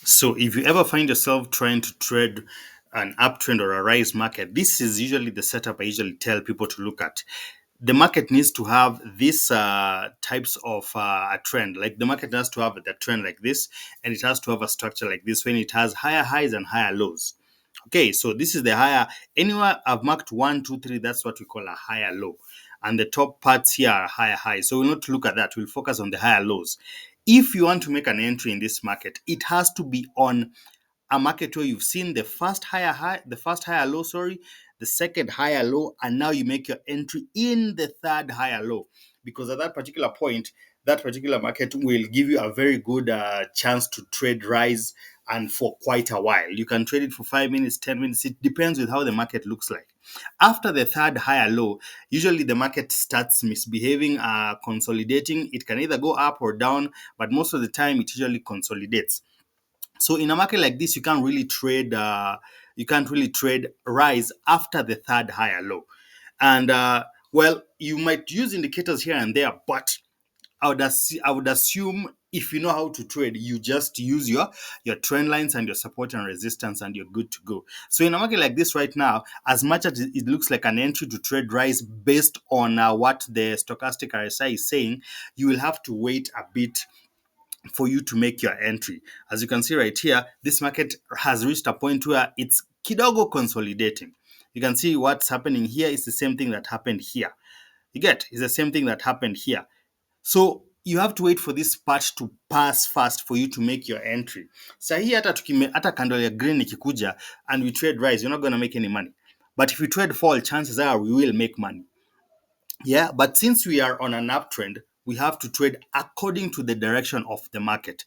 So if you ever find yourself trying to trade an uptrend or a rise market, this is usually the setup I usually tell people to look at. The market needs to have these types of a trend. Like the market has to have a trend like this, and it has to have a structure like this when it has higher highs and higher lows. Okay, so this is the higher. Anywhere I've marked one, two, three, that's what we call a higher low. And the top parts here are higher highs. So we'll not look at that. We'll focus on the higher lows. If you want to make an entry in this market, it has to be on a market where you've seen the first higher high, the first higher low, sorry, the second higher low, and now you make your entry in the third higher low. Because at that particular point, that particular market will give you a very good chance to trade rise and for quite a while. You can trade it for 5 minutes, 10 minutes. It depends with how the market looks like. After the third higher low, usually the market starts misbehaving, consolidating. It can either go up or down, but most of the time it usually consolidates. So in a market like this, you can't really trade. You can't really trade rise after the third higher low, and well, you might use indicators here and there, but I would assume if you know how to trade, you just use your trend lines and your support and resistance, and you're good to go. So in a market like this right now, as much as it looks like an entry to trade rise based on what the stochastic RSI is saying, you will have to wait a bit for you to make your entry. As you can see right here, this market has reached a point where it's kidogo consolidating. You can see what's happening here is the same thing that happened here. You get, it's the same thing that happened here. So you have to wait for this part to pass first for you to make your entry. So hii hata candle ya green ikikuja and we trade rise, you're not going to make any money. But if you trade fall, chances are we will make money. Yeah, but since we are on an uptrend, we have to trade according to the direction of the market.